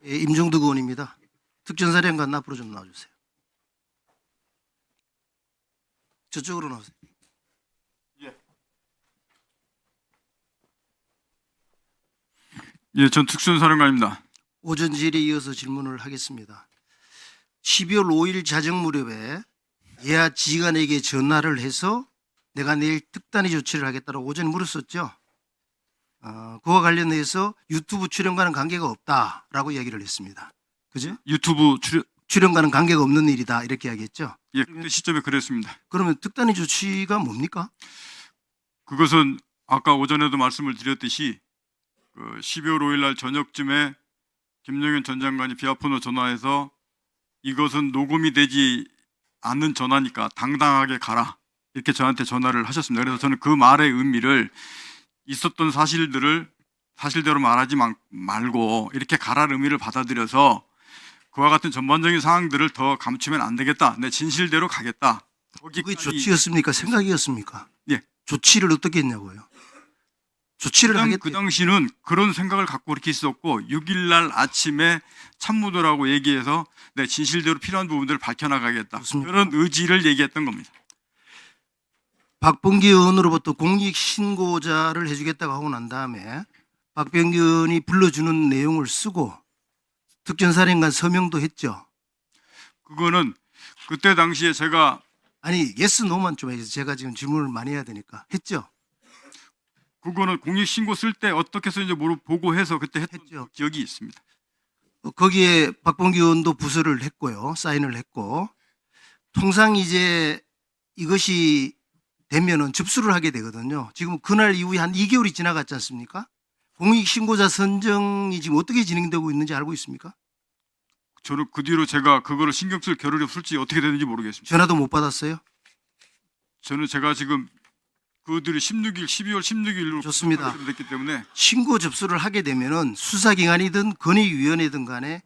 예, 임종득 의원입니다. 특전사령관 앞으로 좀 나와주세요. 저쪽으로 나오세요. 예, 전 특전사령관입니다. 오전 질의에 이어서 질문을 하겠습니다. 12월 5일 자정 무렵에 예하 지휘관에게 전화를 해서 내가 내일 특단의 조치를 하겠다고 오전에 물었었죠. 그와 관련해서 유튜브 출연과는 관계가 없다라고 이야기를 했습니다. 그죠? 유튜브 출연과는 관계가 없는 일이다 이렇게 이야기했죠. 예, 그때 시점에 그랬습니다. 그러면 특단의 조치가 뭡니까? 그것은 아까 오전에도 말씀을 드렸듯이 12월 5일 날 저녁쯤에 김영현 전 장관이 비아폰으로 전화해서 이것은 녹음이 되지 않는 전화니까 당당하게 가라 이렇게 저한테 전화를 하셨습니다. 그래서 저는 그 말의 의미를 있었던 사실들을 사실대로 말하지 말고 이렇게 가라는 의미를 받아들여서 그와 같은 전반적인 사항들을 더 감추면 안 되겠다. 내 진실대로 가겠다. 그게 조치였습니까? 생각이었습니까? 예. 조치를 어떻게 했냐고요? 조치를 하겠다. 그 당시는 그런 생각을 갖고 그렇게 있었고 6일 날 아침에 참모들하고 얘기해서 내 진실대로 필요한 부분들을 밝혀나가겠다. 그렇습니까? 그런 의지를 얘기했던 겁니다. 박범기 의원으로부터 공익신고자를 해주겠다고 하고 난 다음에 박병기 의원이 불러주는 내용을 쓰고 특전사령관 서명도 했죠. 그거는 그때 당시에 제가 아니 예스 노만 좀 해주세요. 제가 지금 질문을 많이 해야 되니까. 했죠? 그거는 공익신고 쓸 때 어떻게 해서인지 보고해서 그때 했던 했죠. 기억이 있습니다. 거기에 박범기 의원도 부서를 했고요. 사인을 했고 통상 이제 이것이 되면은 접수를 하게 되거든요. 지금 그날 이후에 한 2개월이 지나갔지 않습니까? 공익신고자 선정이 지금 어떻게 진행되고 있는지 알고 있습니까? 저는 그 뒤로 제가 그거를 신경 쓸 겨를이 없을지 어떻게 되는지 모르겠습니다. 전화도 못 받았어요? 저는 제가 지금 그들이 12월 16일로 좋습니다. 됐기 때문에 신고 접수를 하게 되면은 수사기관이든 건의위원회든 간에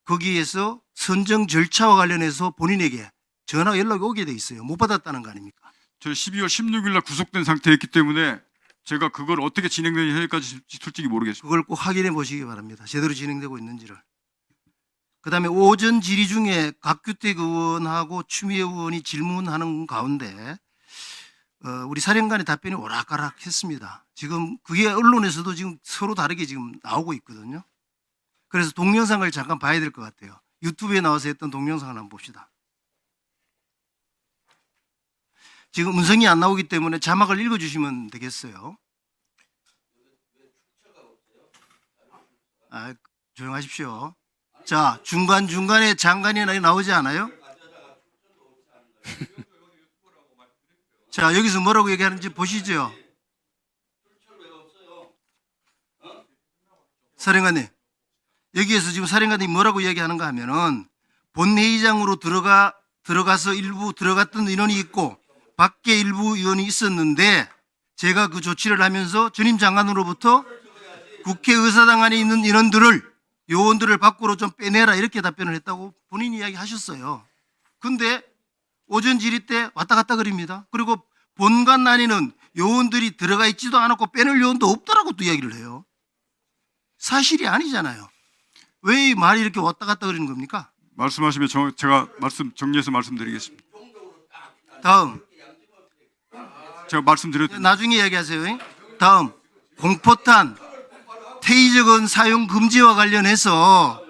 거기에서 선정 절차와 관련해서 본인에게 전화 연락이 오게 돼 있어요. 못 받았다는 거 아닙니까? 저 12월 16일 날 구속된 상태였기 때문에 제가 그걸 어떻게 진행되는지 현재까지 솔직히 모르겠습니다. 그걸 꼭 확인해 보시기 바랍니다. 제대로 진행되고 있는지를. 그다음에 오전 질의 중에 박규택 의원하고 추미애 의원이 질문하는 가운데 우리 사령관의 답변이 오락가락했습니다. 지금 그게 언론에서도 지금 서로 다르게 지금 나오고 있거든요. 그래서 동영상을 잠깐 봐야 될 것 같아요. 유튜브에 나와서 했던 동영상을 한번 봅시다. 지금 음성이 안 나오기 때문에 자막을 읽어주시면 되겠어요. 조용하십시오. 자, 중간중간에 장관이 나오지 않아요? 자, 여기서 뭐라고 얘기하는지 보시죠. 사령관님, 여기에서 지금 사령관이 뭐라고 얘기하는가 하면은 본회의장으로 들어가서 일부 들어갔던 인원이 있고 밖에 일부 의원이 있었는데 제가 그 조치를 하면서 전임 장관으로부터 국회의사당 안에 있는 인원들을 요원들을 밖으로 좀 빼내라 이렇게 답변을 했다고 본인이 이야기하셨어요. 근데 오전 질의 때 왔다 갔다 그립니다. 그리고 본관 안에는 요원들이 들어가 있지도 않았고 빼낼 요원도 없다라고 또 이야기를 해요. 사실이 아니잖아요. 왜 이 말이 이렇게 왔다 갔다 그리는 겁니까? 말씀하시면 제가 정리해서 말씀드리겠습니다. 다음. 제가 말씀드렸던 나중에 이야기하세요. 다음. 공포탄 테이저건 사용 금지와 관련해서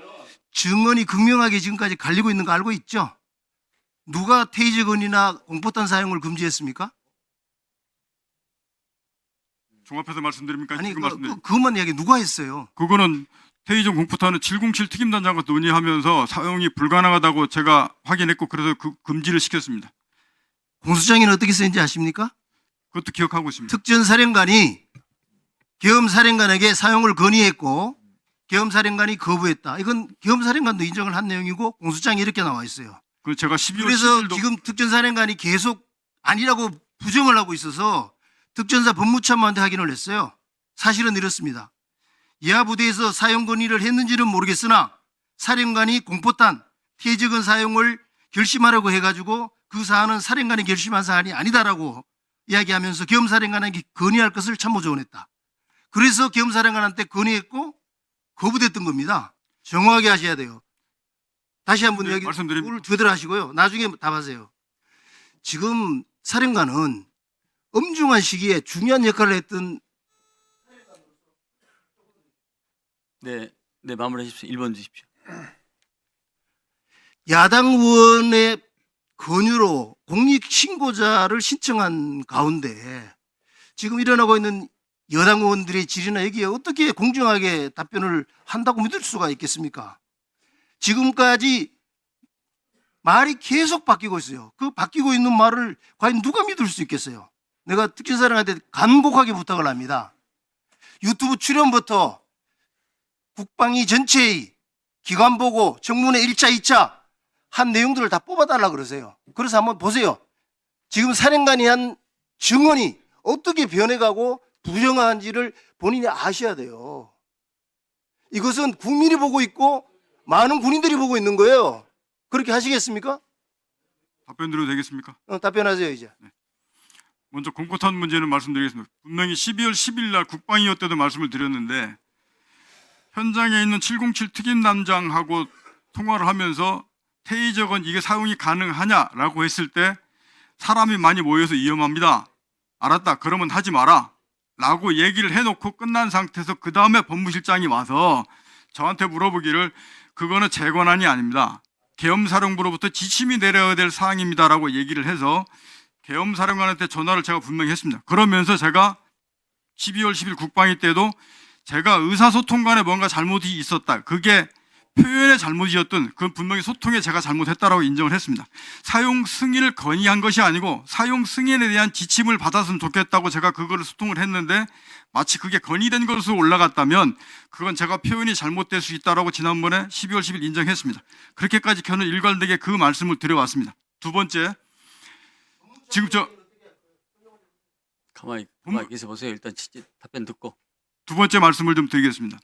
증언이 극명하게 지금까지 갈리고 있는 거 알고 있죠? 누가 테이저건이나 공포탄 사용을 금지했습니까? 종합해서 말씀드립니까? 아니 지금 말씀드립니다. 그것만 이야기 누가 했어요? 그거는 테이저 공포탄은 707 특임단장과 논의하면서 사용이 불가능하다고 제가 확인했고 그래서 그 금지를 시켰습니다. 공수장에는 어떻게 쓰인지 아십니까? 그것도 기억하고 있습니다. 특전사령관이 계엄사령관에게 사용을 건의했고 계엄사령관이 거부했다. 이건 계엄사령관도 인정을 한 내용이고 공수장에 이렇게 나와 있어요. 그 제가 12월 그래서 10일도 지금 특전사령관이 계속 아니라고 부정을 하고 있어서 특전사 법무참모한테 확인을 했어요. 사실은 이렇습니다. 이하 부대에서 사용 건의를 했는지는 모르겠으나 사령관이 공포탄, 테이저건 사용을 결심하라고 해가지고 그 사안은 사령관이 결심한 사안이 아니다라고 이야기하면서 계엄사령관에게 건의할 것을 참모 조언했다. 그래서 계엄사령관한테 건의했고 거부됐던 겁니다. 정확하게 하셔야 돼요. 다시 한번 네, 여기 말씀드립니다. 오늘 제대로 하시고요. 나중에 답하세요. 지금 사령관은 엄중한 시기에 중요한 역할을 했던 네, 네 마무리하십시오. 1번 주십시오. 야당 의원의 권유로 공익신고자를 신청한 가운데 지금 일어나고 있는 여당 의원들의 질의나 여기에 어떻게 공정하게 답변을 한다고 믿을 수가 있겠습니까? 지금까지 말이 계속 바뀌고 있어요. 그 바뀌고 있는 말을 과연 누가 믿을 수 있겠어요? 내가 특전사령한테 간곡하게 부탁을 합니다. 유튜브 출연부터 국방위 전체의 기관 보고 정문회 1차, 2차 한 내용들을 다 뽑아달라 그러세요. 그래서 한번 보세요. 지금 사령관이 한 증언이 어떻게 변해가고 부정한지를 본인이 아셔야 돼요. 이것은 국민이 보고 있고 많은 군인들이 보고 있는 거예요. 그렇게 하시겠습니까? 답변 드려도 되겠습니까? 답변하세요 이제. 먼저 공포탄 문제는 말씀드리겠습니다. 분명히 12월 10일 날 국방위원 때도 말씀을 드렸는데 현장에 있는 707 특임단장하고 통화를 하면서 테이저건 이게 사용이 가능하냐라고 했을 때 사람이 많이 모여서 위험합니다. 알았다. 그러면 하지 마라. 라고 얘기를 해놓고 끝난 상태에서 그 다음에 법무실장이 와서 저한테 물어보기를 그거는 제 권한이 아닙니다. 계엄사령부로부터 지침이 내려야 될 사항입니다라고 얘기를 해서 계엄사령관한테 전화를 제가 분명히 했습니다. 그러면서 제가 12월 10일 국방위 때도 제가 의사소통 간에 뭔가 잘못이 있었다. 그게 표현의 잘못이었던 그 분명히 소통에 제가 잘못했다라고 인정을 했습니다. 사용 승인을 건의한 것이 아니고 사용 승인에 대한 지침을 받았으면 좋겠다고 제가 그거를 소통을 했는데 마치 그게 건의된 것으로 올라갔다면 그건 제가 표현이 잘못될 수 있다라고 지난번에 12월 10일 인정했습니다. 그렇게까지 저는 일관되게 그 말씀을 드려왔습니다. 두 번째, 지금 가만히 계셔 보세요. 일단 답변 듣고. 두 번째 말씀을 좀 드리겠습니다.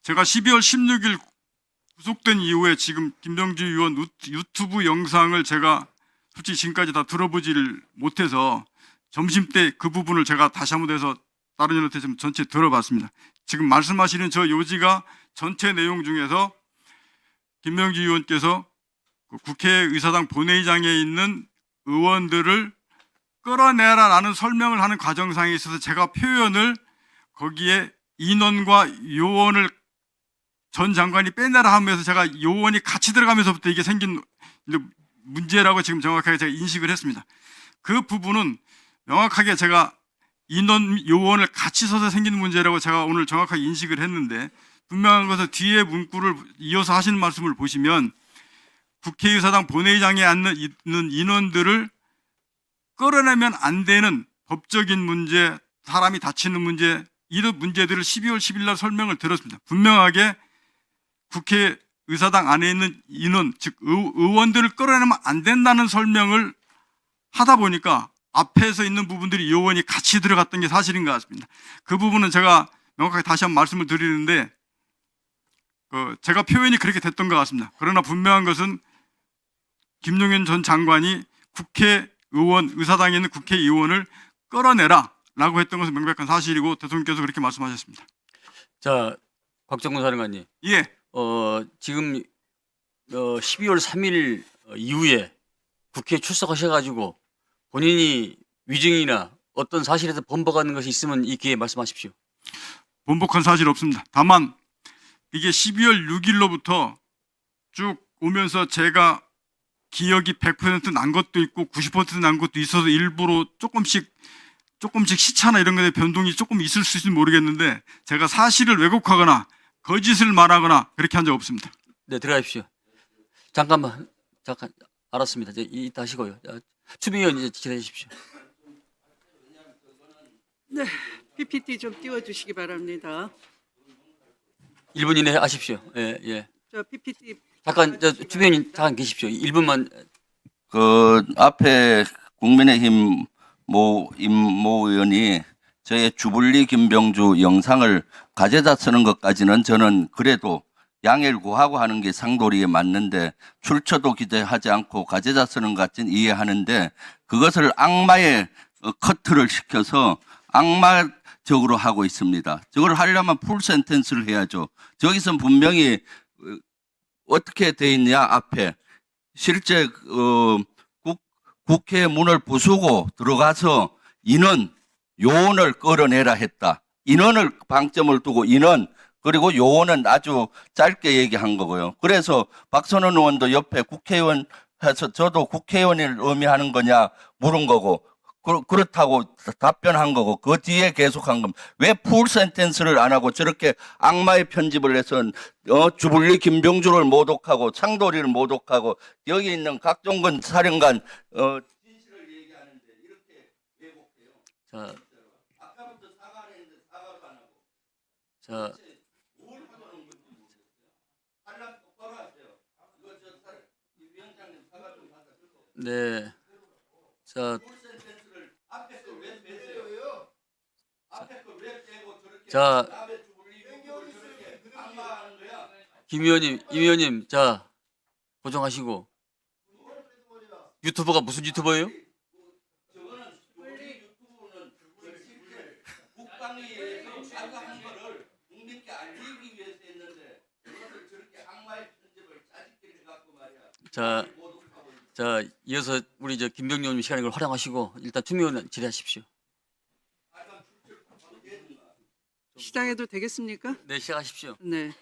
제가 12월 16일 구속된 이후에 지금 김병주 의원 유튜브 영상을 제가 솔직히 지금까지 다 들어보지를 못해서 점심때 그 부분을 제가 다시 한번 해서 다른 의원한테 좀 전체 들어봤습니다. 지금 말씀하시는 저 요지가 전체 내용 중에서 김병주 의원께서 그 국회의사당 본회의장에 있는 의원들을 끌어내라라는 설명을 하는 과정상에 있어서 제가 표현을 거기에 인원과 요원을 전 장관이 빼내라 하면서 제가 요원이 같이 들어가면서부터 이게 생긴 문제라고 지금 정확하게 제가 인식을 했습니다. 그 부분은 명확하게 제가 인원 요원을 같이 서서 생기는 문제라고 제가 오늘 정확하게 인식을 했는데 분명한 것은 뒤에 문구를 이어서 하시는 말씀을 보시면 국회의사당 본회의장에 앉는 인원들을 끌어내면 안 되는 법적인 문제, 사람이 다치는 문제, 이런 문제들을 12월 10일 날 설명을 들었습니다. 분명하게 국회의사당 안에 있는 인원, 즉 의원들을 끌어내면 안 된다는 설명을 하다 보니까 앞에서 있는 부분들이 요원이 같이 들어갔던 게 사실인 것 같습니다. 그 부분은 제가 명확하게 다시 한번 말씀을 드리는데 제가 표현이 그렇게 됐던 것 같습니다. 그러나 분명한 것은 김용현 전 장관이 국회의원, 의사당에 있는 국회의원을 끌어내라 라고 했던 것은 명백한 사실이고 대통령께서 그렇게 말씀하셨습니다. 자, 곽정근 사령관님. 예. 지금 12월 3일 이후에 국회에 출석하셔가지고 본인이 위증이나 어떤 사실에서 번복하는 것이 있으면 이 기회에 말씀하십시오. 번복한 사실 없습니다. 다만 이게 12월 6일로부터 쭉 오면서 제가 기억이 100% 난 것도 있고 90% 난 것도 있어서 일부러 조금씩 시차나 이런 것에 변동이 조금 있을 수 있을지 모르겠는데 제가 사실을 왜곡하거나 거짓을 말하거나 그렇게 한 적 없습니다. 네, 들어가십시오. 잠깐 알았습니다. 이제 이따 하시고요. 추미애 의원 이제 기다려 주십시오. 네, PPT 좀 띄워주시기 바랍니다. 1분 이내에 하십시오. 예, 예. 저 PPT 잠깐 추미애 의원 잠깐 계십시오. 1분만. 그 앞에 국민의힘 모 의원이 저의 주불리 김병주 영상을 가져다 쓰는 것까지는 저는 그래도 양해를 구하고 하는 게 상도리에 맞는데 출처도 기재하지 않고 가져다 쓰는 것 같지는 이해하는데 그것을 악마의 커트를 시켜서 악마 적으로 하고 있습니다. 저걸 하려면 풀 센텐스를 해야죠. 저기선 분명히 어떻게 돼 있냐 앞에 실제 국회 문을 부수고 들어가서 인원 요원을 끌어내라 했다. 인원을 방점을 두고 인원 그리고 요원은 아주 짧게 얘기한 거고요. 그래서 박선원 의원도 옆에 국회의원 해서 저도 국회의원을 의미하는 거냐 물은 거고 그렇다고 답변한 거고 그 뒤에 계속한 겁니다. 왜 풀 센텐스를 안 하고 저렇게 악마의 편집을 해서 주불리 김병주를 모독하고 창돌이를 모독하고 여기 있는 각종건 사령관 진실을 얘기하는데 이렇게 왜곡해요? 자, 아까부터 사과를 했는데 사과도 안 하고 자, 뭘 하자는 건지 모르겠어요. 한란 똑바로 하세요. 이거 이 위원장님 사과 좀 받아주세요. 네. 자, 풀 센텐스를 앞에 거왜 빼세요? 앞에 거왜 빼고 저렇게 자, 남의 주불리 욕을 저렇게 악마하는 거야? 김 의원님, 자, 고정하시고. 유튜버가 무슨 유튜버예요? 저거는 주불리 유튜브는 실제 국방위에서 사과한 거를 국민께 알리기 위해서 했는데 그것을 저렇게 악마의 편집을 자식들이 해갖고 말이야. 자, 자, 이어서 우리 김병준 의원님 시간을 활용하시고 일단 추미애 질의하십시오. 시작해도 되겠습니까? 네, 시작하십시오. 네.